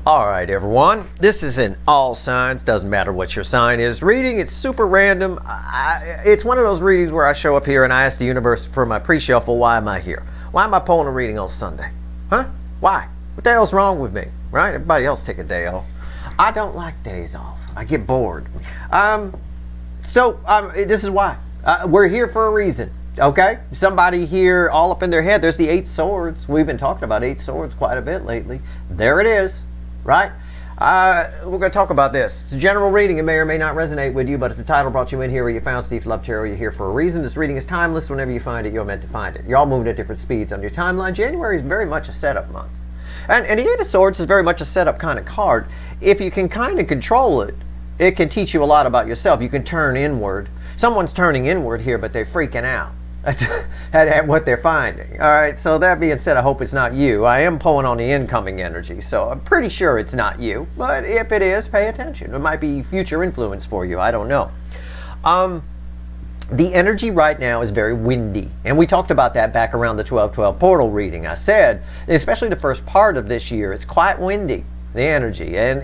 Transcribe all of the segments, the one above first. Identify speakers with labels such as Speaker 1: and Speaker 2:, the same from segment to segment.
Speaker 1: Alright everyone, this is an all signs, doesn't matter what your sign is, reading. It's super random. It's one of those readings where I show up here and I ask the universe for my pre-shuffle, why am I here? Why am I pulling a reading on Sunday? Huh? Why? What the hell's wrong with me? Right? Everybody else take a day off. I don't like days off. I get bored. This is why. We're here for a reason. Okay? Somebody here all up in their head. There's the 8 swords. We've been talking about 8 swords quite a bit lately. There it is. Right? We're going to talk about this. It's a general reading. It may or may not resonate with you, but if the title brought you in here or you found Steve Love Chair, you're here for a reason. This reading is timeless. Whenever you find it, you're meant to find it. You're all moving at different speeds on your timeline. January is very much a setup month. And the 8 of Swords is very much a setup kind of card. If you can kind of control it, it can teach you a lot about yourself. You can turn inward. Someone's turning inward here, but they're freaking out at what they're finding. All right, so that being said, I hope it's not you. I am pulling on the incoming energy, so I'm pretty sure it's not you. But if it is, pay attention. It might be future influence for you. I don't know. The energy right now is very windy, and we talked about that back around the 12-12 portal reading. I said, especially the first part of this year, it's quite windy, the energy, and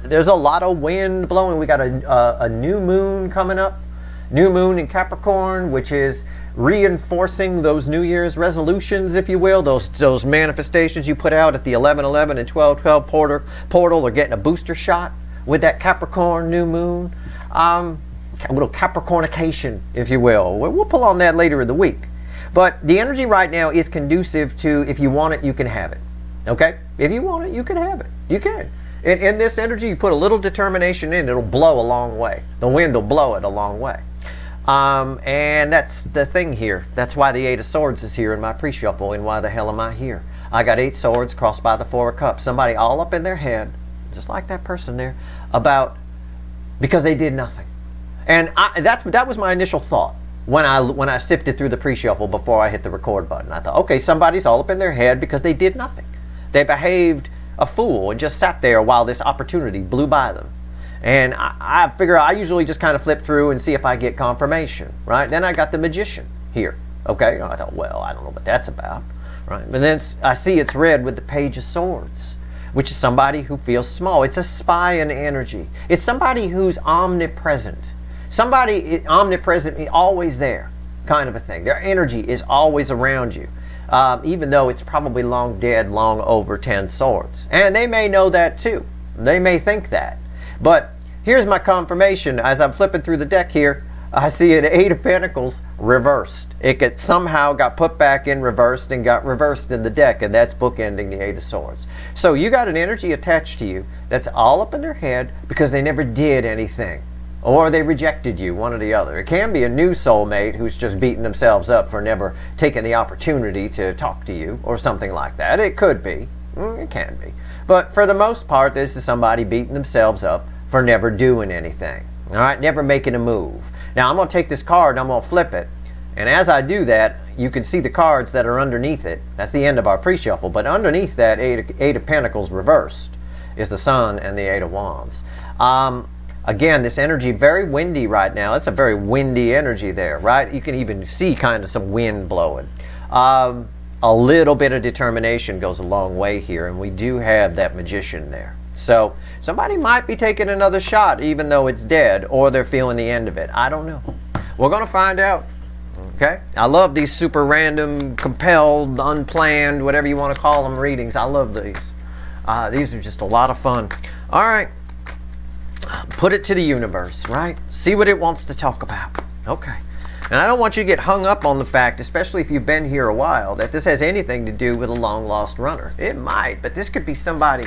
Speaker 1: there's a lot of wind blowing. We got a new moon coming up, new moon in Capricorn, which is reinforcing those New Year's resolutions, if you will, those manifestations you put out at the 11-11 and 12-12 portal. They're getting a booster shot with that Capricorn new moon. A little Capricornication, if you will. We'll pull on that later in the week. But the energy right now is conducive to, if you want it, you can have it. Okay? If you want it, you can have it. You can. In this energy, you put a little determination in, it'll blow a long way. The wind will blow it a long way. And that's the thing here. That's why the 8 of Swords is here in my pre-shuffle, and why the hell am I here? I got 8 swords crossed by the 4 of Cups. Somebody all up in their head, just like that person there, because they did nothing. And that was my initial thought when I sifted through the pre-shuffle before I hit the record button. I thought, okay, somebody's all up in their head because they did nothing. They behaved a fool and just sat there while this opportunity blew by them. And I figure I usually just kind of flip through and see if I get confirmation, right? Then I got the Magician here, okay? I thought, well, I don't know what that's about, right? But then I see it's read with the Page of Swords, which is somebody who feels small. It's a spy in energy. It's somebody who's omnipresent. Somebody omnipresent, always there, kind of a thing. Their energy is always around you, even though it's probably long dead, long over 10 swords. And they may know that too. They may think that. But here's my confirmation. As I'm flipping through the deck here, I see an 8 of Pentacles reversed. It somehow got put back in reversed and got reversed in the deck, and that's bookending the 8 of Swords. So you got an energy attached to you that's all up in their head because they never did anything. Or they rejected you, one or the other. It can be a new soulmate who's just beating themselves up for never taking the opportunity to talk to you or something like that. It could be. It can be. But for the most part, this is somebody beating themselves up for never doing anything. All right? Never making a move. Now, I'm going to take this card and I'm going to flip it. And as I do that, you can see the cards that are underneath it. That's the end of our pre-shuffle. But underneath that 8 of Pentacles reversed is the Sun and the 8 of Wands. Again, this energy, very windy right now. It's a very windy energy there, right? You can even see kind of some wind blowing. A little bit of determination goes a long way here, and we do have that Magician there. So somebody might be taking another shot, even though it's dead, or they're feeling the end of it. I don't know. We're going to find out. Okay? I love these super random, compelled, unplanned, whatever you want to call them, readings. I love these. These are just a lot of fun. All right. Put it to the universe, right? See what it wants to talk about. Okay. And I don't want you to get hung up on the fact, especially if you've been here a while, that this has anything to do with a long-lost runner. It might, but this could be somebody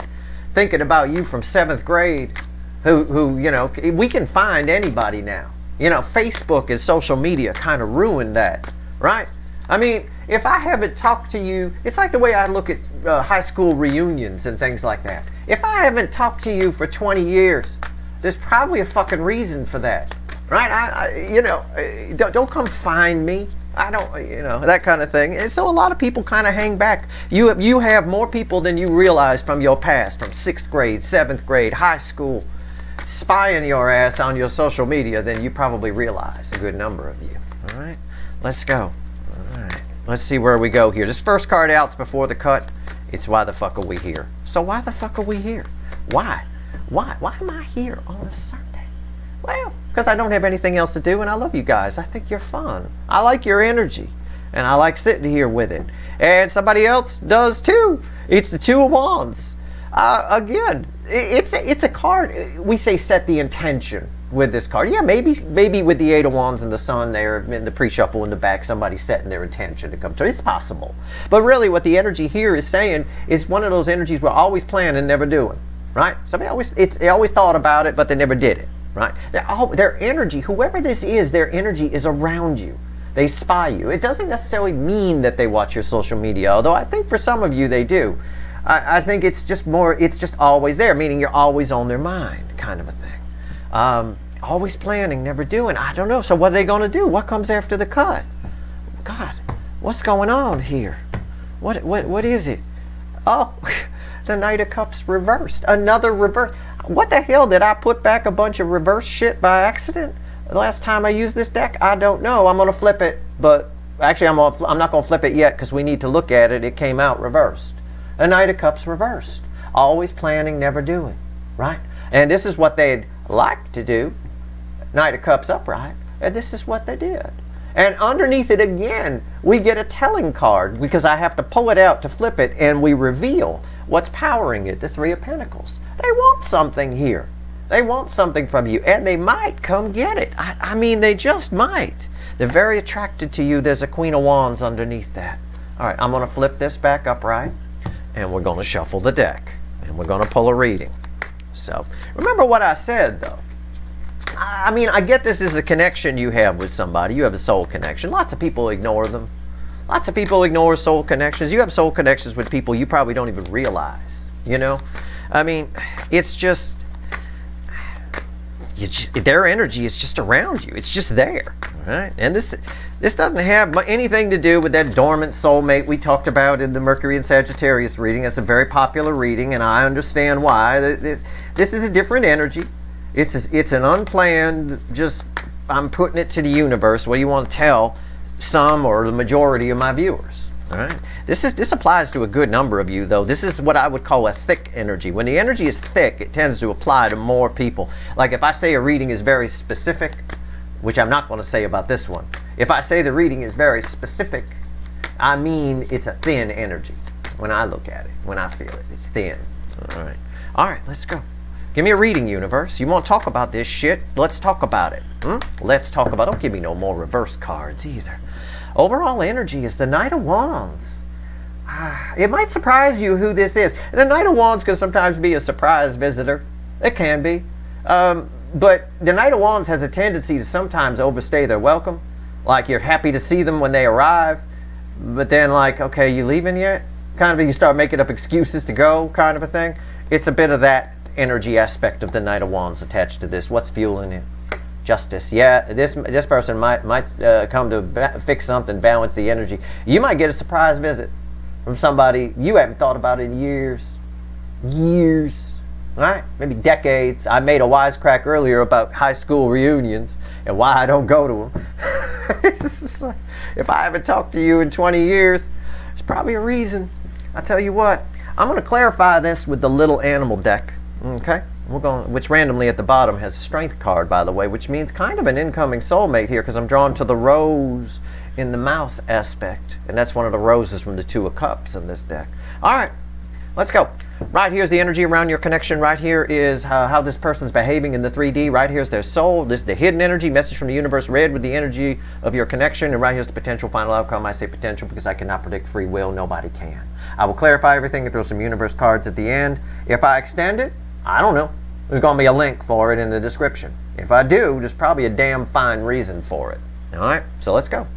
Speaker 1: thinking about you from 7th grade who, you know, we can find anybody now. You know, Facebook and social media kind of ruined that, right? I mean, if I haven't talked to you, it's like the way I look at high school reunions and things like that. If I haven't talked to you for 20 years, there's probably a fucking reason for that, right? You know, don't come find me. I don't, you know, that kind of thing. And so a lot of people kind of hang back. You have more people than you realize from your past, from 6th grade, 7th grade, high school, spying your ass on your social media than you probably realize, a good number of you. All right, let's go. All right, let's see where we go here. This first card out's before the cut. It's why the fuck are we here? So why the fuck are we here? Why? Why am I here on a Sunday? Well, because I don't have anything else to do, and I love you guys. I think you're fun. I like your energy, and I like sitting here with it. And somebody else does too. It's the Two of Wands. Again, it's a card. We say set the intention with this card. Yeah, maybe with the Eight of Wands and the Sun there in the pre-shuffle in the back, somebody's setting their intention to come to. It's possible. But really what the energy here is saying is one of those energies we're always planning, never doing. Right? Somebody they always thought about it, but they never did it. Right? Their energy, whoever this is, their energy is around you. They spy you. It doesn't necessarily mean that they watch your social media, although I think for some of you they do. I think it's just always there, meaning you're always on their mind, kind of a thing. Always planning, never doing. I don't know. So what are they going to do? What comes after the cut? God, what's going on here? What is it? Oh, the Knight of Cups reversed. Another reverse. What the hell, did I put back a bunch of reverse shit by accident? The last time I used this deck? I don't know. I'm going to flip it, but actually I'm not going to flip it yet because we need to look at it. It came out reversed. A Knight of Cups reversed. Always planning, never doing. Right? And this is what they'd like to do. Knight of Cups upright. And this is what they did. And underneath it again, we get a telling card because I have to pull it out to flip it, and we reveal what's powering it, the Three of Pentacles. They want something here. They want something from you, and they might come get it. I mean, they just might. They're very attracted to you. There's a Queen of Wands underneath that. All right, I'm going to flip this back upright, and we're going to shuffle the deck, and we're going to pull a reading. So remember what I said, though. I mean, I get this is a connection you have with somebody. You have a soul connection. Lots of people ignore them. Lots of people ignore soul connections. You have soul connections with people you probably don't even realize, you know? I mean, it's just their energy is just around you. It's just there, right? And this doesn't have anything to do with that dormant soulmate we talked about in the Mercury and Sagittarius reading. That's a very popular reading, and I understand why. This is a different energy. It's an unplanned, just I'm putting it to the universe. What do you want to tell some or the majority of my viewers? All right. This applies to a good number of you, though. This is what I would call a thick energy. When the energy is thick, it tends to apply to more people. Like if I say a reading is very specific, which I'm not going to say about this one. If I say the reading is very specific, I mean it's a thin energy. When I look at it, when I feel it, it's thin. All right. All right, let's go. Give me a reading, universe. You want to talk about this shit? Let's talk about it. Let's talk about it. Don't give me no more reverse cards either. Overall energy is the Knight of Wands. It might surprise you who this is. The Knight of Wands can sometimes be a surprise visitor. It can be. But the Knight of Wands has a tendency to sometimes overstay their welcome. Like you're happy to see them when they arrive, but then like, okay, you leaving yet? Kind of you start making up excuses to go, kind of a thing. It's a bit of that energy aspect of the Knight of Wands attached to this. What's fueling it? Justice. Yeah, this person might come to fix something, balance the energy. You might get a surprise visit from somebody you haven't thought about in years. Right? Maybe decades. I made a wisecrack earlier about high school reunions and why I don't go to them. It's just like, if I haven't talked to you in 20 years, there's probably a reason. I tell you what, I'm going to clarify this with the little animal deck. Okay? Which randomly at the bottom has a strength card, by the way, which means kind of an incoming soulmate here because I'm drawn to the rose in the mouth aspect. And that's one of the roses from the Two of Cups in this deck. All right, let's go. Right here's the energy around your connection. Right here is how this person's behaving in the 3D. Right here's their soul. This is the hidden energy, message from the universe, read with the energy of your connection. And right here's the potential final outcome. I say potential because I cannot predict free will. Nobody can. I will clarify everything and throw some universe cards at the end. If I extend it, I don't know. There's going to be a link for it in the description. If I do, there's probably a damn fine reason for it. All right, so let's go.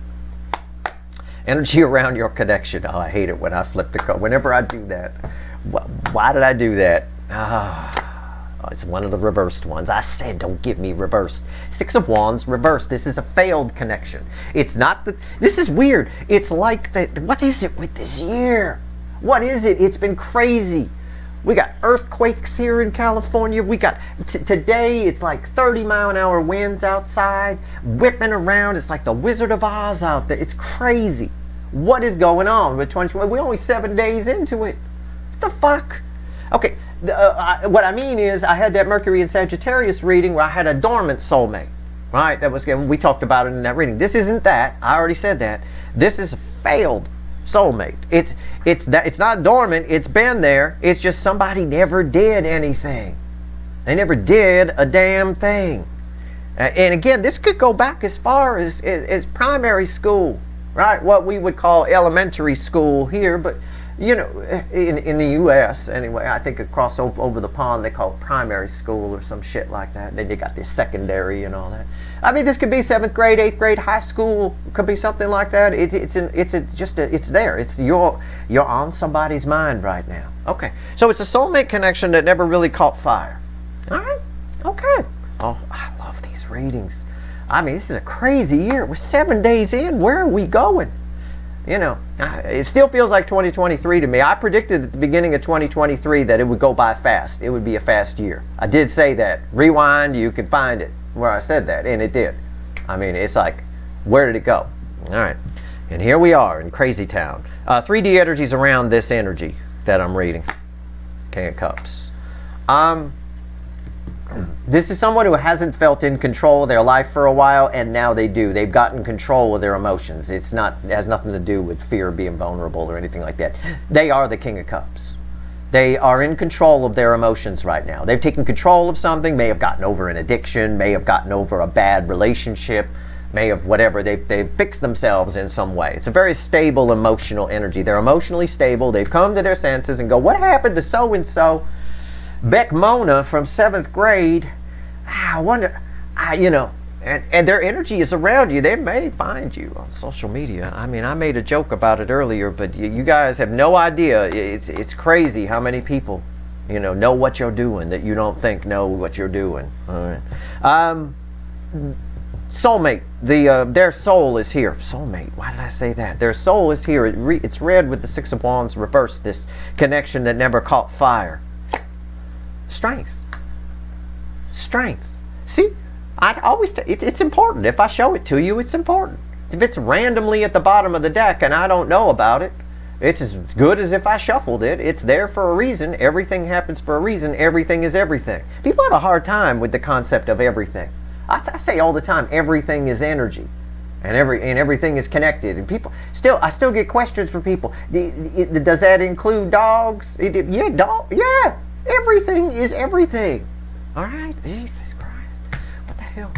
Speaker 1: Energy around your connection. Oh, I hate it when I flip the card. Whenever I do that. Why did I do that? Oh, it's one of the reversed ones. I said don't give me reversed. Six of Wands, reversed. This is a failed connection. It's not the... This is weird. It's like the... What is it with this year? What is it? It's been crazy. We got earthquakes here in California. We got, today it's like 30-mile-an-hour winds outside, whipping around. It's like the Wizard of Oz out there. It's crazy. What is going on with 2020? We're only 7 days into it. What the fuck? Okay, What I mean is, I had that Mercury in Sagittarius reading where I had a dormant soulmate, right? That was, we talked about it in that reading. This isn't that. I already said that. This is a failed soulmate. It's not dormant. It's been there. It's just somebody never did anything. They never did a damn thing. And again, this could go back as far as primary school, right? What we would call elementary school here, but you know, in the U.S. anyway, I think across over the pond they call it primary school or some shit like that. Then they got this secondary and all that. I mean, this could be 7th grade, 8th grade, high school. Could be something like that. It's there. It's you're on somebody's mind right now. Okay, so it's a soulmate connection that never really caught fire. All right, okay. Oh, I love these readings. I mean, this is a crazy year. We're 7 days in. Where are we going? You know, it still feels like 2023 to me. I predicted at the beginning of 2023 that it would go by fast. It would be a fast year. I did say that. Rewind, you can find it where I said that, and it did. I mean, it's like, where did it go? All right, and here we are in Crazy Town. 3D energies around this energy that I'm reading. King of Cups. This is someone who hasn't felt in control of their life for a while, and now they do. They've gotten control of their emotions. It has nothing to do with fear of being vulnerable or anything like that. They are the King of Cups. They are in control of their emotions right now. They've taken control of something, may have gotten over an addiction, may have gotten over a bad relationship, may have whatever. They've fixed themselves in some way. It's a very stable emotional energy. They're emotionally stable. They've come to their senses and go, what happened to so-and-so? Beck Mona from 7th grade, I wonder, you know, and their energy is around you. They may find you on social media. I mean, I made a joke about it earlier, but you guys have no idea. It's crazy how many people, you know what you're doing that you don't think know what you're doing. All right. Soulmate, their soul is here. Soulmate, why did I say that? Their soul is here. It's read with the 6 of Wands reversed, this connection that never caught fire. Strength. See, I always it's important. If I show it to you, it's important. If it's randomly at the bottom of the deck and I don't know about it, it's as good as if I shuffled it. It's there for a reason. Everything happens for a reason. Everything is everything. People have a hard time with the concept of everything. I say all the time, everything is energy, and everything is connected. And people I still get questions from people. Does that include dogs? Yeah. Everything is everything. All right, Jesus Christ, what the hell?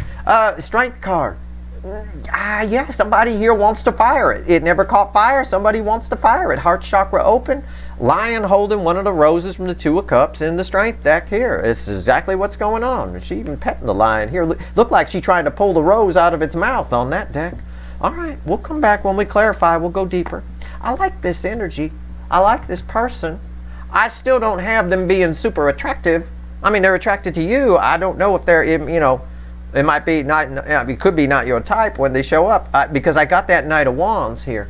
Speaker 1: Strength card. Yeah, somebody here wants to fire it. It never caught fire. Somebody wants to fire it. Heart chakra open. Lion holding one of the roses from the 2 of Cups in the strength deck here. It's exactly what's going on. She even petting the lion here. Looked like she tried to pull the rose out of its mouth on that deck. All right, we'll come back when we clarify. We'll go deeper. I like this energy. I like this person. I still don't have them being super attractive. I mean, they're attracted to you. I don't know if they're, you know, it might be not, it could be not your type when they show up. Because I got that Knight of Wands here.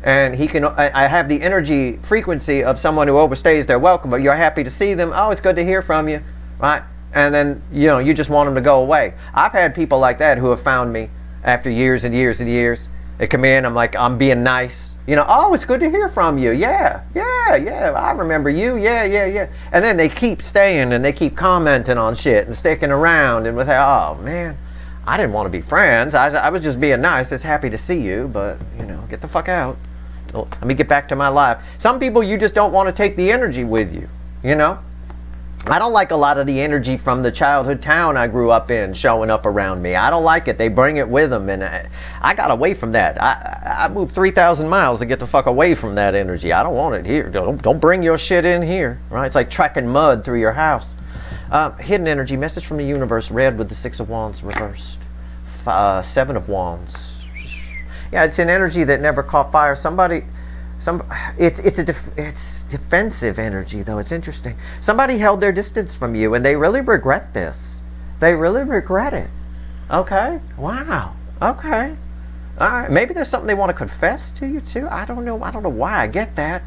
Speaker 1: And I have the energy frequency of someone who overstays their welcome, but you're happy to see them. Oh, it's good to hear from you, right? And then, you know, you just want them to go away. I've had people like that who have found me after years and years and years. They come in, I'm like, I'm being nice. You know, oh, it's good to hear from you. Yeah, I remember you. Yeah. And then they keep staying and they keep commenting on shit and sticking around and we say, oh, man, I didn't want to be friends. I was just being nice. It's happy to see you, but, you know, get the fuck out. Let me get back to my life. Some people, you just don't want to take the energy with you, you know? I don't like a lot of the energy from the childhood town I grew up in showing up around me. I don't like it. They bring it with them, and I got away from that. I moved 3,000 miles to get the fuck away from that energy. I don't want it here. Don't bring your shit in here, right? It's like tracking mud through your house. Hidden energy, message from the universe, read with the 6 of Wands reversed. 7 of Wands. Yeah, it's an energy that never caught fire. It's defensive energy, though. It's interesting. Somebody held their distance from you, and they really regret this. They really regret it. Okay. Wow. Okay. All right. Maybe there's something they want to confess to you too. I don't know. I don't know why. I get that.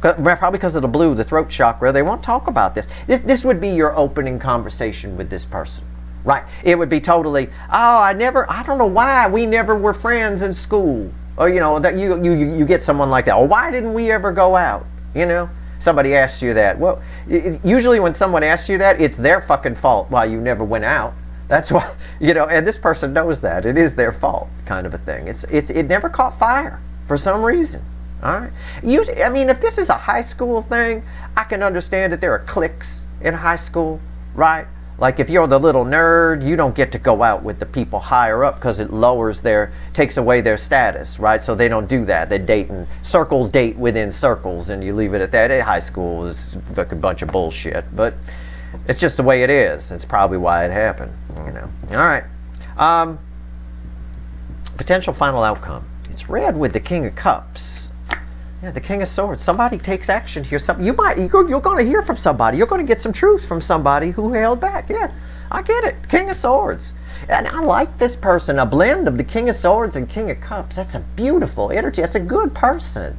Speaker 1: Probably because of the blue, the throat chakra. They won't talk about this. This would be your opening conversation with this person, right? It would be totally. Oh, I don't know why we never were friends in school. Or, you know, that you get someone like that. Or why didn't we ever go out? You know, Somebody asks you that. Well, usually when someone asks you that, it's their fucking fault why you never went out. That's why, you know, and this person knows that. It is their fault, kind of a thing. It never caught fire for some reason. All right. I mean, if this is a high school thing, I can understand that there are cliques in high school, right? Like if you're the little nerd, you don't get to go out with the people higher up because it takes away their status, right? So they don't do that. They're dating, circles date within circles, and you leave it at that. High school is like a bunch of bullshit, but it's just the way it is. It's probably why it happened, you know. All right. Potential final outcome. It's red with the King of Cups. Yeah, the King of Swords. Somebody takes action here. You're going to hear from somebody. You're going to get some truth from somebody who held back. Yeah, I get it. King of Swords. And I like this person. A blend of the King of Swords and King of Cups. That's a beautiful energy. That's a good person.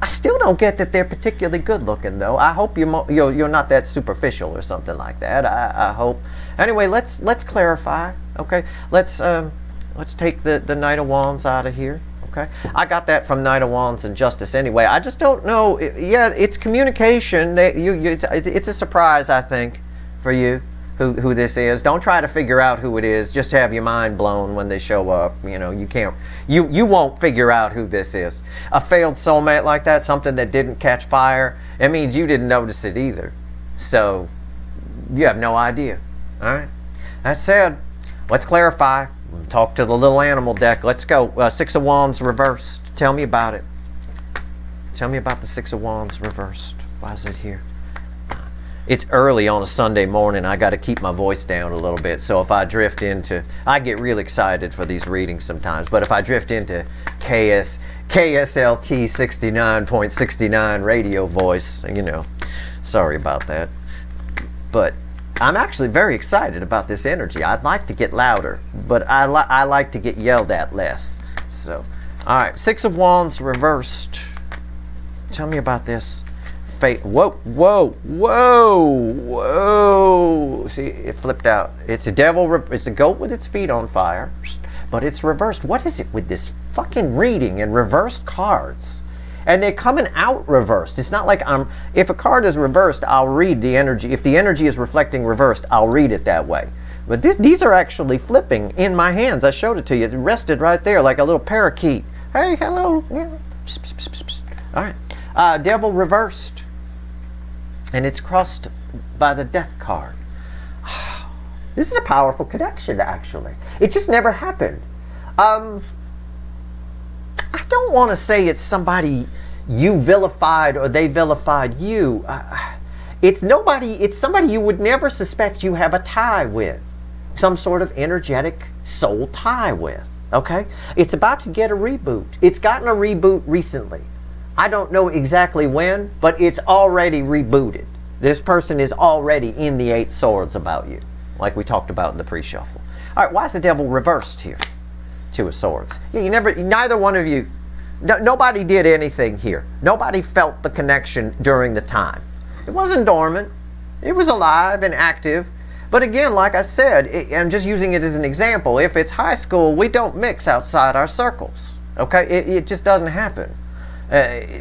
Speaker 1: I still don't get that they're particularly good looking, though. I hope you're not that superficial or something like that. I hope. Anyway, let's clarify. Okay, let's take the Knight of Wands out of here. Okay, I got that from Knight of Wands and Justice anyway. I just don't know. Yeah, it's communication. It's a surprise, I think, for you who this is. Don't try to figure out who it is. Just have your mind blown when they show up. You know, you can't. You won't figure out who this is. A failed soulmate like that, something that didn't catch fire. It means you didn't notice it either. So you have no idea. All right. That said, let's clarify. Talk to the little animal deck. Let's go. Six of Wands reversed. Tell me about it. Tell me about the Six of Wands reversed. Why is it here? It's early on a Sunday morning. I got to keep my voice down a little bit. So if I drift into, I get real excited for these readings sometimes. But if I drift into KSLT 69.69 radio voice, you know, sorry about that. But I'm actually very excited about this energy. I'd like to get louder, but I like to get yelled at less. So, all right, Six of Wands reversed. Tell me about this. Fate. Whoa, whoa, whoa, whoa. See, it flipped out. It's a devil. It's a goat with its feet on fire, but it's reversed. What is it with this fucking reading and reversed cards? And they're coming out reversed. It's not like if a card is reversed, I'll read the energy. If the energy is reflecting reversed, I'll read it that way. But these are actually flipping in my hands. I showed it to you. It rested right there like a little parakeet. Hey, hello. Yeah. All right. Devil reversed. And it's crossed by the Death card. This is a powerful connection, actually. It just never happened. I don't want to say it's somebody you vilified or they vilified you. It's somebody you would never suspect you have a tie with. Some sort of energetic soul tie with. Okay? It's about to get a reboot. It's gotten a reboot recently. I don't know exactly when, but it's already rebooted. This person is already in the Eight Swords about you, like we talked about in the pre-shuffle. All right, why is the devil reversed here? Two of Swords. Yeah, neither one of you, nobody did anything here. Nobody felt the connection during the time. It wasn't dormant. It was alive and active. But again, like I said, I'm just using it as an example. If it's high school, we don't mix outside our circles. Okay? It just doesn't happen.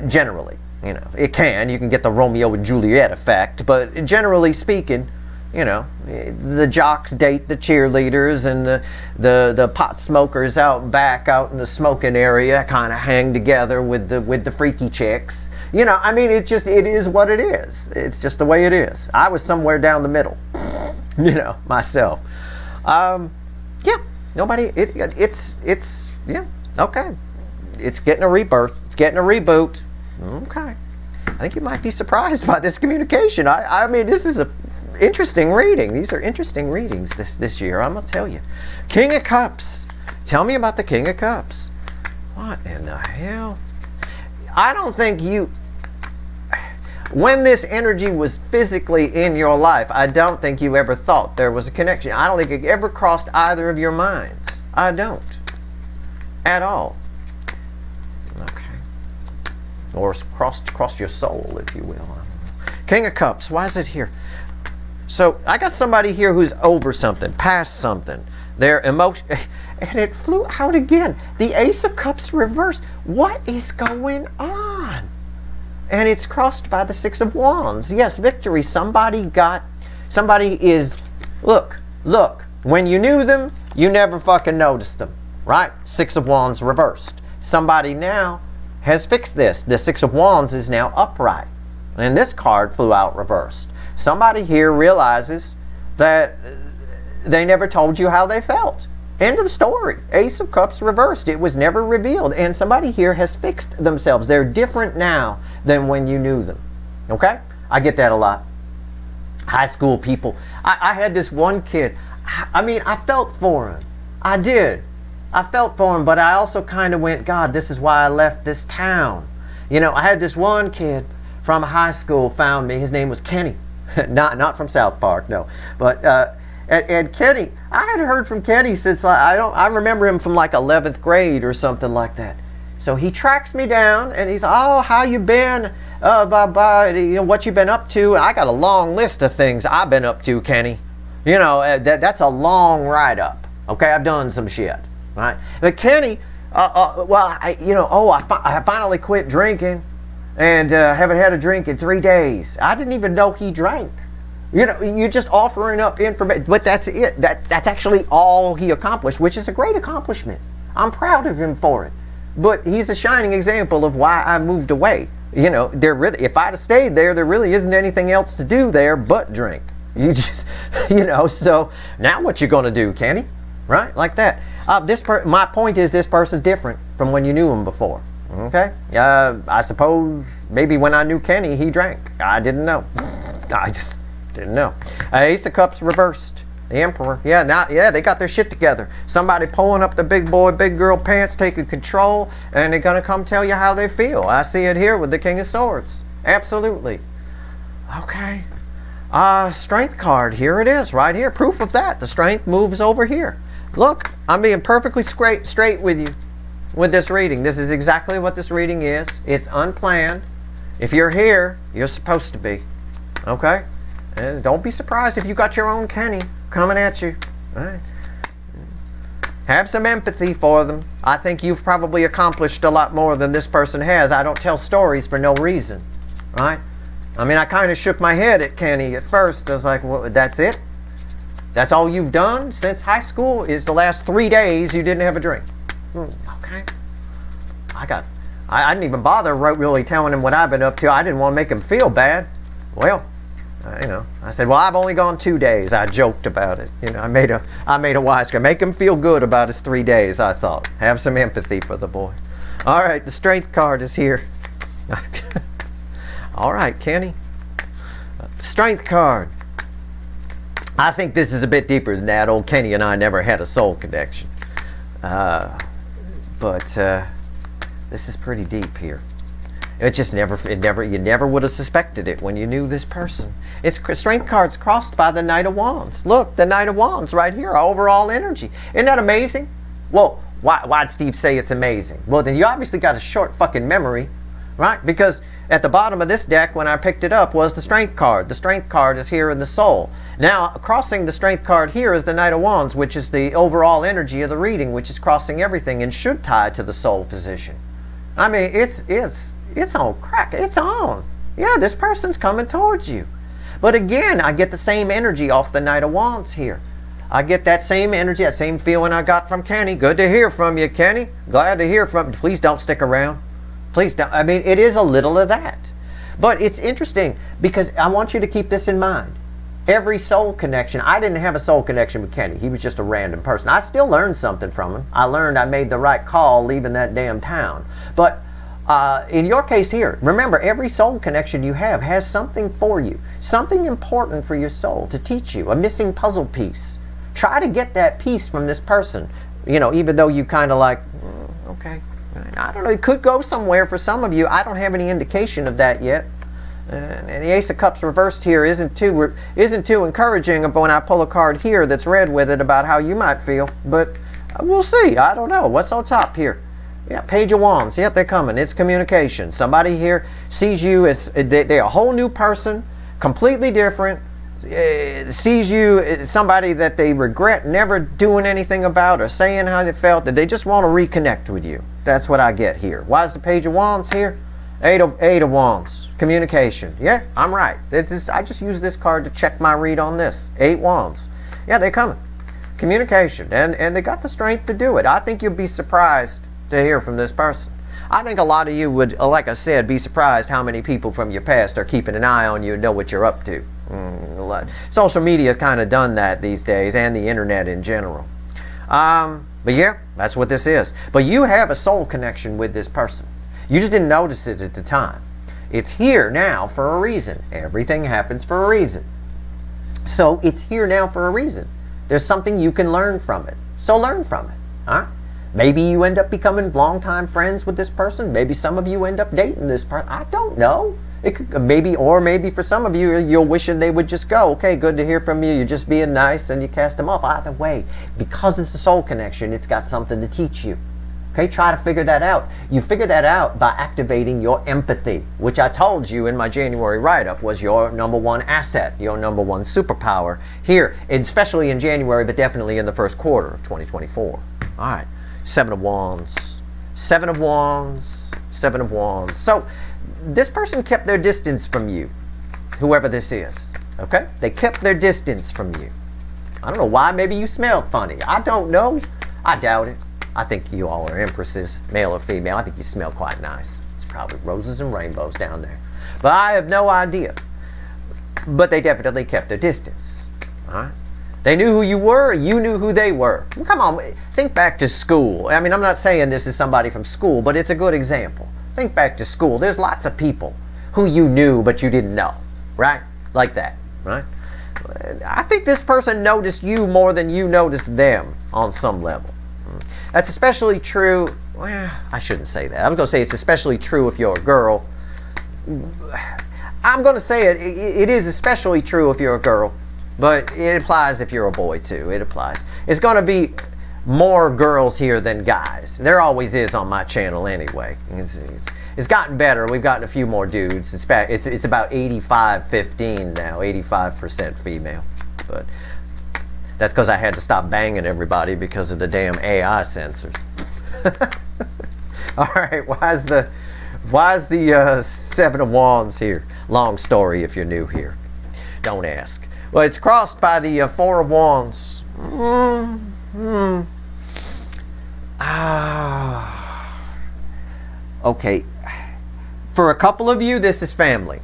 Speaker 1: Generally. You know, it can. You can get the Romeo and Juliet effect. But generally speaking, you know, the jocks date the cheerleaders, and the pot smokers out back, out in the smoking area, kind of hang together with the freaky chicks. You know, I mean, it is what it is. It's just the way it is. I was somewhere down the middle, you know, myself. Yeah, nobody. It's yeah, okay. It's getting a rebirth. It's getting a reboot. Okay. I think you might be surprised by this communication. I mean, this is a interesting reading. These are interesting readings this year, I'm going to tell you. King of Cups. Tell me about the King of Cups. What in the hell? I don't think when this energy was physically in your life, I don't think you ever thought there was a connection. I don't think it ever crossed either of your minds. I don't. At all. Okay. Or crossed your soul, if you will. King of Cups. Why is it here? So I got somebody here who's over something, past something. Their emotion, and it flew out again. The Ace of Cups reversed. What is going on? And it's crossed by the Six of Wands. Yes, victory. Somebody is, look, when you knew them, you never fucking noticed them, right? Six of Wands reversed. Somebody now has fixed this. The Six of Wands is now upright. And this card flew out reversed. Somebody here realizes that they never told you how they felt. End of story. Ace of Cups reversed. It was never revealed. And somebody here has fixed themselves. They're different now than when you knew them. Okay? I get that a lot. High school people. I had this one kid. I mean, I felt for him. I did. I felt for him, but I also kind of went, God, this is why I left this town. You know, I had this one kid from high school found me. His name was Kenny. not from South Park, no. But and Kenny, I had heard from Kenny since I remember him from like 11th grade or something like that. So he tracks me down and he's, oh, how you been? You know, what you been up to? I got a long list of things I've been up to, Kenny. You know, that's a long write-up. Okay, I've done some shit, right? But Kenny, I finally quit drinking and haven't had a drink in 3 days. I didn't even know he drank. You know, you're just offering up information, but that's it. That's actually all he accomplished, which is a great accomplishment. I'm proud of him for it. But he's a shining example of why I moved away. You know, if I'd have stayed there, there really isn't anything else to do there but drink. You just, you know, so now what you going to do, Kenny? Right? Like that. My point is this person's different from when you knew him before. Okay? I suppose maybe when I knew Kenny, he drank. I didn't know. I just didn't know. Ace of Cups reversed. The Emperor. Yeah, they got their shit together. Somebody pulling up the big boy, big girl pants, taking control, and they're going to come tell you how they feel. I see it here with the King of Swords. Absolutely. Okay. Strength card. Here it is, right here. Proof of that. The strength moves over here. Look, I'm being perfectly straight with you with this reading. This is exactly what this reading is. It's unplanned. If you're here, you're supposed to be. Okay? And don't be surprised if you got your own Kenny coming at you. All right. Have some empathy for them. I think you've probably accomplished a lot more than this person has. I don't tell stories for no reason. Right? I mean, I kind of shook my head at Kenny at first. I was like, well, that's it? That's all you've done since high school is the last 3 days you didn't have a drink? Okay. I didn't even bother really telling him what I've been up to. I didn't want to make him feel bad. Well, you know, I said, well, I've only gone 2 days. I joked about it. You know, I made a wise guy. Make him feel good about his 3 days, I thought. Have some empathy for the boy. All right, the strength card is here. All right, Kenny. Strength card. I think this is a bit deeper than that. Old Kenny and I never had a soul connection. But this is pretty deep here. You never would have suspected it when you knew this person. It's strength cards crossed by the Knight of Wands. Look, the Knight of Wands right here, overall energy. Isn't that amazing? Well, why'd Steve say it's amazing? Well, then you obviously got a short fucking memory, right? Because at the bottom of this deck, when I picked it up, was the strength card. The strength card is here in the soul. Now, crossing the strength card here is the Knight of Wands, which is the overall energy of the reading, which is crossing everything and should tie to the soul position. I mean, it's on crack. It's on. Yeah, this person's coming towards you. But again, I get the same energy off the Knight of Wands here. I get that same energy, that same feeling I got from Kenny. Good to hear from you, Kenny. Glad to hear from you. Please don't stick around. Please don't. I mean, it is a little of that. But it's interesting because I want you to keep this in mind. Every soul connection, I didn't have a soul connection with Kenny. He was just a random person. I still learned something from him. I learned I made the right call leaving that damn town. But in your case here, remember, every soul connection you have has something for you, something important for your soul to teach you, a missing puzzle piece. Try to get that piece from this person, you know, even though you kind of like, okay, I don't know, it could go somewhere for some of you. I don't have any indication of that yet. And the Ace of Cups reversed here isn't too encouraging when I pull a card here that's red with it about how you might feel, but we'll see. I don't know. What's on top here? Yeah, Page of Wands. Yep, they're coming. It's communication. Somebody here sees you as they're a whole new person, completely different, sees you as somebody that they regret never doing anything about or saying how they felt, that they just want to reconnect with you. That's what I get here. Why is the Page of Wands here? Eight of Wands. Communication. Yeah, I'm right. I just use this card to check my read on this. 8 Wands. Yeah, they're coming. Communication. And they got the strength to do it. I think you'll be surprised to hear from this person. I think a lot of you would, like I said, be surprised how many people from your past are keeping an eye on you and know what you're up to. Social media has kind of done that these days, and the internet in general. But yeah, that's what this is. But you have a soul connection with this person. You just didn't notice it at the time. It's here now for a reason. Everything happens for a reason. So it's here now for a reason. There's something you can learn from it. So learn from it. Huh? Maybe you end up becoming longtime friends with this person. Maybe some of you end up dating this person. I don't know. It could, maybe for some of you, you're wishing they would just go. Okay, good to hear from you. You're just being nice, and you cast them off. Either way, because it's a soul connection, it's got something to teach you. Okay, try to figure that out. You figure that out by activating your empathy, which I told you in my January write-up was your #1 asset, your #1 superpower here, especially in January, but definitely in the first quarter of 2024. All right, 7 of Wands, 7 of Wands, 7 of Wands. So this person kept their distance from you, whoever this is. Okay, they kept their distance from you. I don't know why. Maybe you smelled funny. I don't know. I doubt it. I think you all are empresses, male or female. I think you smell quite nice. It's probably roses and rainbows down there. But I have no idea. But they definitely kept their distance. All right? They knew who you were. You knew who they were. Well, come on. Think back to school. I mean, I'm not saying this is somebody from school, but it's a good example. Think back to school. There's lots of people who you knew, but you didn't know. Right? Like that. Right? I think this person noticed you more than you noticed them on some level. That's especially true. Well, I shouldn't say that. I'm going to say it's especially true if you're a girl. I'm going to say it is especially true if you're a girl, but it applies if you're a boy too. It applies. It's going to be more girls here than guys. There always is on my channel anyway. It's gotten better. We've gotten a few more dudes. It's about 85-15 now, 85% female. But that's because I had to stop banging everybody because of the damn AI censors. All right, why is the 7 of Wands here? Long story if you're new here. Don't ask. Well, it's crossed by the 4 of Wands. Okay. For a couple of you, this is family.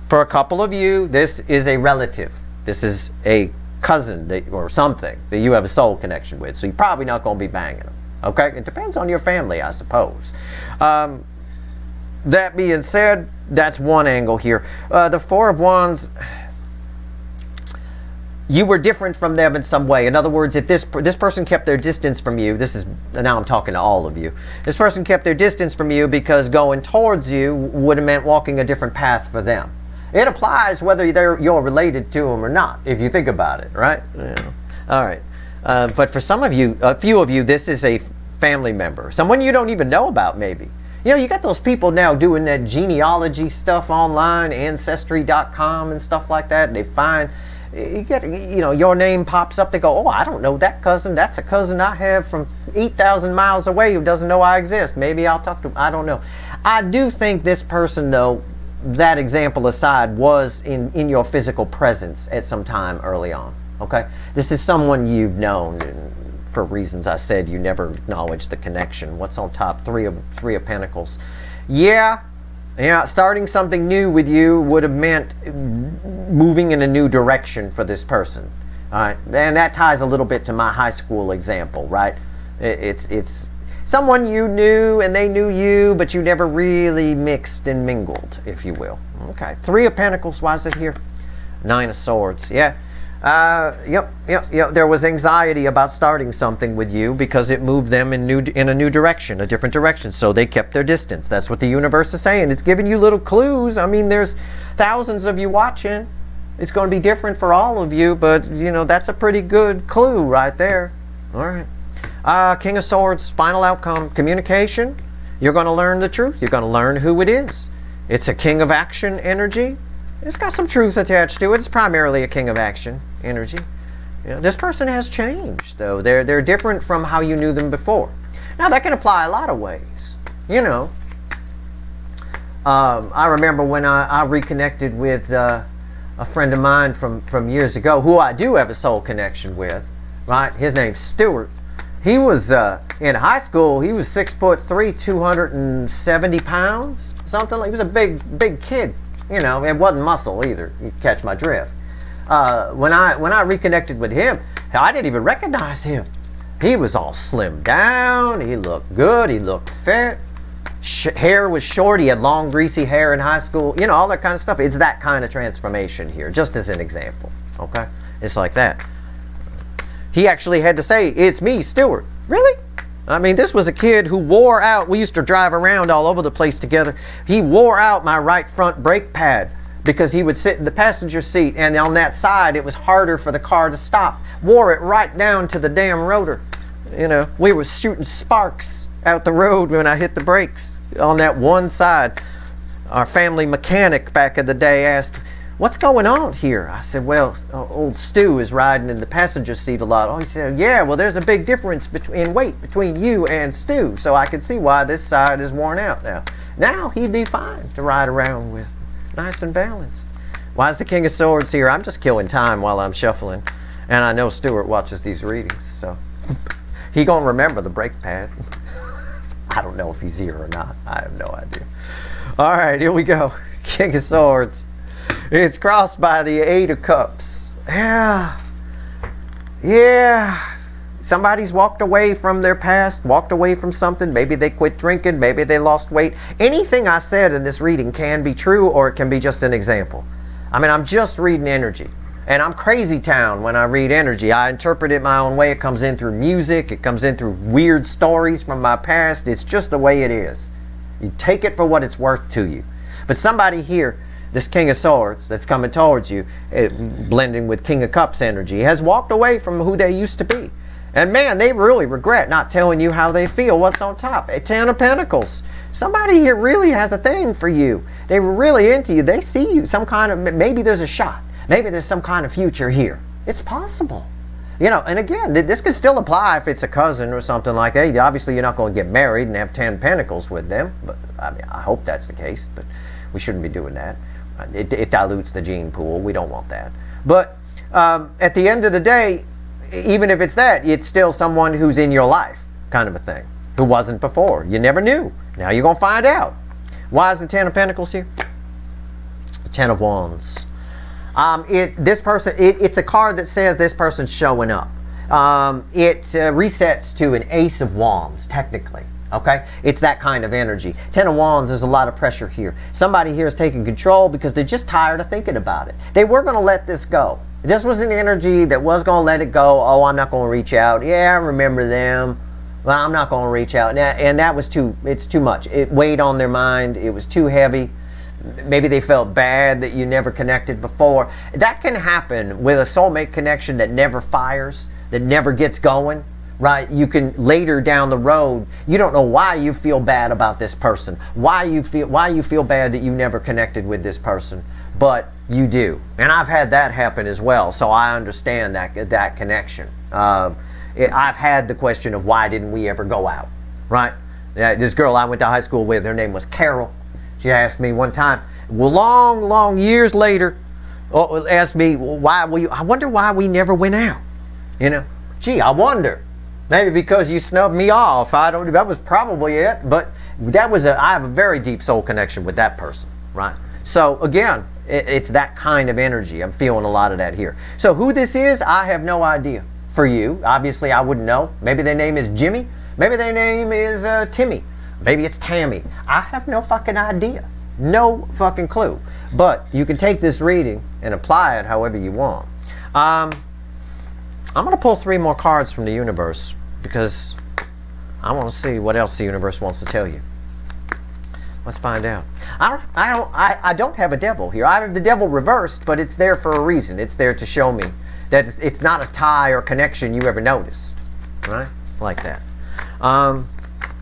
Speaker 1: For a couple of you, this is a relative. This is a cousin or something that you have a soul connection with. So you're probably not going to be banging them. Okay? It depends on your family, I suppose. That being said, that's one angle here. The 4 of Wands, you were different from them in some way. In other words, if this person kept their distance from you, now I'm talking to all of you. This person kept their distance from you because going towards you would have meant walking a different path for them. It applies whether you're related to them or not, if you think about it, right? Yeah. All right. But for some of you, a few of you, this is a family member. Someone you don't even know about, maybe. You know, you got those people now doing that genealogy stuff online, Ancestry.com and stuff like that. They find, your name pops up. They go, oh, I don't know that cousin. That's a cousin I have from 8,000 miles away who doesn't know I exist. Maybe I'll talk to him. I don't know. I do think this person, though, that example aside, was in your physical presence at some time early on. Okay? This is someone you've known, and for reasons I said, you never acknowledged the connection. What's on top? Three of Pentacles. Yeah, starting something new with you would have meant moving in a new direction for this person. All right? And that ties a little bit to my high school example, right? It's someone you knew and they knew you, but you never really mixed and mingled, if you will. Okay. 3 of Pentacles. Why is it here? 9 of Swords. Yeah. Yep. There was anxiety about starting something with you because it moved them in a new direction, a different direction. So they kept their distance. That's what the universe is saying. It's giving you little clues. I mean, there's thousands of you watching. It's going to be different for all of you, but, that's a pretty good clue right there. All right. King of Swords, final outcome, communication. You're going to learn the truth. You're going to learn who it is. It's a King of Action energy. It's got some truth attached to it. It's primarily a King of Action energy. This person has changed, though. They're different from how you knew them before. Now, that can apply a lot of ways. I remember when I reconnected with a friend of mine from years ago, who I do have a soul connection with, right? His name's Stuart. He was in high school. He was 6'3", 270 pounds, something. He was a big kid. You know, it wasn't muscle either. You catch my drift. When I reconnected with him, I didn't even recognize him. He was all slimmed down. He looked good. He looked fit. Hair was short. He had long, greasy hair in high school. You know, all that kind of stuff. It's that kind of transformation here, just as an example. Okay? It's like that. He actually had to say, "It's me, Stuart." Really? I mean, this was a kid who wore out. We used to drive around all over the place together. He wore out my right front brake pad because he would sit in the passenger seat, and on that side it was harder for the car to stop. Wore it right down to the damn rotor. You know, we were shooting sparks out the road when I hit the brakes on that one side. Our family mechanic back in the day asked, "What's going on here?" I said, "Well, old Stu is riding in the passenger seat a lot." Oh, he said, "Yeah, well, there's a big difference in weight between you and Stu, so I can see why this side is worn out now." Now he'd be fine to ride around with, nice and balanced. Why is the King of Swords here? I'm just killing time while I'm shuffling, and I know Stuart watches these readings, so he gonna remember the brake pad. I don't know if he's here or not. I have no idea. All right, here we go. King of Swords. It's crossed by the Eight of Cups. Yeah. Somebody's walked away from their past, walked away from something. Maybe they quit drinking. Maybe they lost weight. Anything I said in this reading can be true, or it can be just an example. I mean, I'm just reading energy. And I'm crazy town when I read energy. I interpret it my own way. It comes in through music. It comes in through weird stories from my past. It's just the way it is. You take it for what it's worth to you. But somebody here, this King of Swords that's coming towards you, blending with King of Cups energy, has walked away from who they used to be. And man, they really regret not telling you how they feel, what's on top. Ten of Pentacles. Somebody here really has a thing for you. They were really into you. They see you. Some kind of, maybe there's a shot. Maybe there's some kind of future here. It's possible. You know, and again, this could still apply if it's a cousin or something like that. Obviously, you're not going to get married and have 10 pentacles with them. But I mean, I hope that's the case. But we shouldn't be doing that. It dilutes the gene pool. We don't want that. But at the end of the day, even if it's that, it's still someone who's in your life, kind of a thing, who wasn't before. You never knew. Now you're going to find out. Why is the Ten of Pentacles here? The Ten of Wands. It's a card that says this person's showing up. It resets to an Ace of Wands, technically. Okay? It's that kind of energy. Ten of Wands, there's a lot of pressure here. Somebody here is taking control because they're just tired of thinking about it. They were going to let this go. This was an energy that was going to let it go. Oh, I'm not going to reach out. Yeah, I remember them. Well, I'm not going to reach out. And that was it's too much. It weighed on their mind. It was too heavy. Maybe they felt bad that you never connected before. That can happen with a soulmate connection that never fires, that never gets going, right? You can later down the road, you don't know why you feel bad about this person, why you feel bad that you never connected with this person, but you do. And I've had that happen as well, so I understand that connection. I've had the question of why didn't we ever go out, right? This girl I went to high school with, her name was Carol. She asked me one time, well, long years later, asked me, I wonder why we never went out. You know, gee, I wonder. Maybe because you snubbed me off. That was probably it. But I have a very deep soul connection with that person, right? So again, it's that kind of energy. I'm feeling a lot of that here. So who this is, I have no idea. For you, obviously I wouldn't know. Maybe their name is Jimmy. Maybe their name is Timmy. Maybe it's Tammy. I have no fucking idea. No fucking clue. But you can take this reading and apply it however you want. I'm going to pull 3 more cards from the universe because I want to see what else the universe wants to tell you. Let's find out. I don't have a devil here. I have the devil reversed, but it's there for a reason. It's there to show me that it's not a tie or connection you ever noticed. Right? Like that.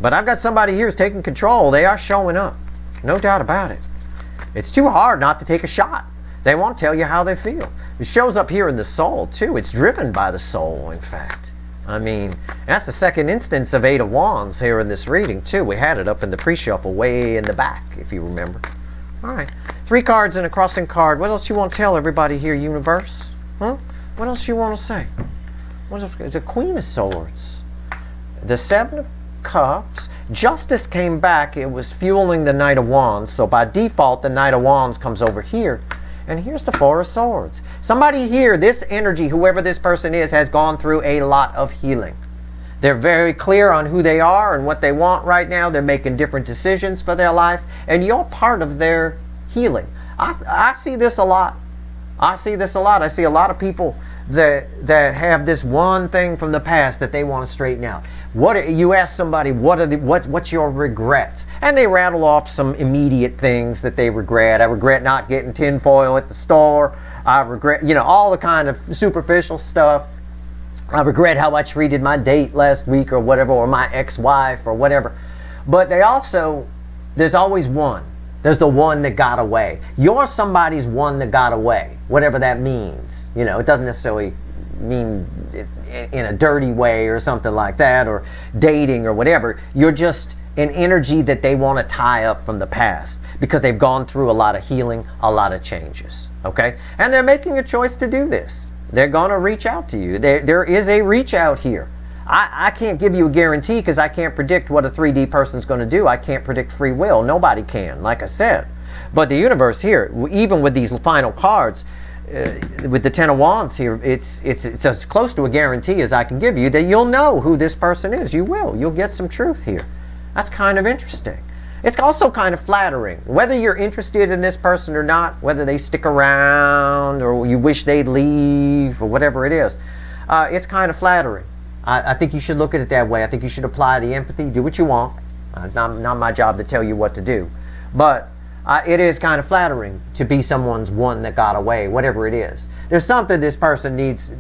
Speaker 1: But I've got somebody here who's taking control. They are showing up. No doubt about it. It's too hard not to take a shot. They won't tell you how they feel. It shows up here in the soul, too. It's driven by the soul, in fact. I mean, that's the second instance of Eight of Wands here in this reading, too. We had it up in the pre-shuffle way in the back, if you remember. All right. 3 cards and a crossing card. What else you want to tell everybody here, universe? Huh? What else you want to say? What else? It's a Queen of Swords. The 7 of Cups. Justice came back. It was fueling the Knight of Wands. So by default, the Knight of Wands comes over here. And here's the 4 of Swords. Somebody here, this energy, whoever this person is, has gone through a lot of healing. They're very clear on who they are and what they want right now. They're making different decisions for their life. And you're part of their healing. I see this a lot. I see this a lot. I see a lot of people that have this one thing from the past that they want to straighten out. You ask somebody, what's your regrets? And they rattle off some immediate things that they regret. I regret not getting tinfoil at the store. I regret, all the kind of superficial stuff. I regret how I treated my date last week or whatever, or my ex-wife or whatever. But there's always one. There's the one that got away. You're somebody's one that got away, whatever that means. It doesn't necessarily mean in a dirty way or something like that, or dating or whatever. You're just an energy that they want to tie up from the past because they've gone through a lot of healing, a lot of changes. Okay? And they're making a choice to do this. They're going to reach out to you. There is a reach out here. I can't give you a guarantee because I can't predict what a 3D person's going to do. I can't predict free will. Nobody can, like I said. But the universe here, even with these final cards, with the 10 of Wands here, it's as close to a guarantee as I can give you that you'll know who this person is. You will. You'll get some truth here. That's kind of interesting. It's also kind of flattering. Whether you're interested in this person or not, whether they stick around or you wish they'd leave or whatever it is, it's kind of flattering. I think you should look at it that way. I think you should apply the empathy, do what you want. It's not my job to tell you what to do. But it is kind of flattering to be someone's one that got away, whatever it is. There's something this person needs,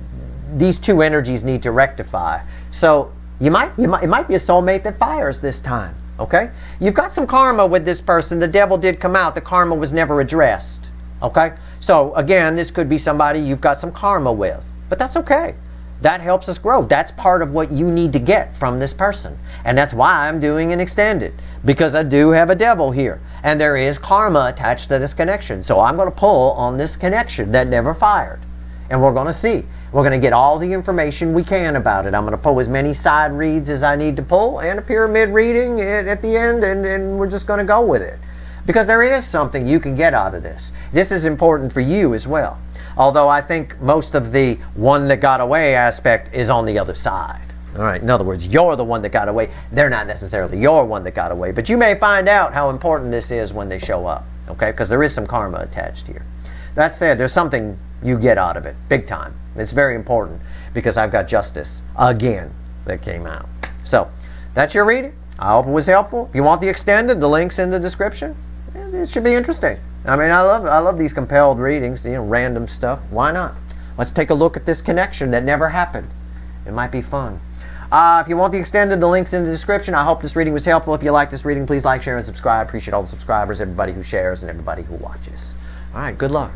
Speaker 1: these two energies need to rectify. So it might be a soulmate that fires this time, okay? You've got some karma with this person. The devil did come out. The karma was never addressed, okay? So again, this could be somebody you've got some karma with, but that's okay. That helps us grow. That's part of what you need to get from this person. And that's why I'm doing an extended, because I do have a devil here. And there is karma attached to this connection. So I'm going to pull on this connection that never fired. And we're going to see. We're going to get all the information we can about it. I'm going to pull as many side reads as I need to pull and a pyramid reading at the end, and we're just going to go with it. Because there is something you can get out of this. This is important for you as well. Although I think most of the one that got away aspect is on the other side. All right, in other words, you're the one that got away. They're not necessarily your one that got away. But you may find out how important this is when they show up. Okay, because there is some karma attached here. That said, there's something you get out of it, big time. It's very important because I've got justice again that came out. So that's your reading. I hope it was helpful. If you want the extended, the link's in the description. It should be interesting. I mean, I love these compelled readings, random stuff. Why not? Let's take a look at this connection that never happened. It might be fun. If you want the extended, the link's in the description. I hope this reading was helpful. If you like this reading, please like, share, and subscribe. Appreciate all the subscribers, everybody who shares, and everybody who watches. All right, good luck.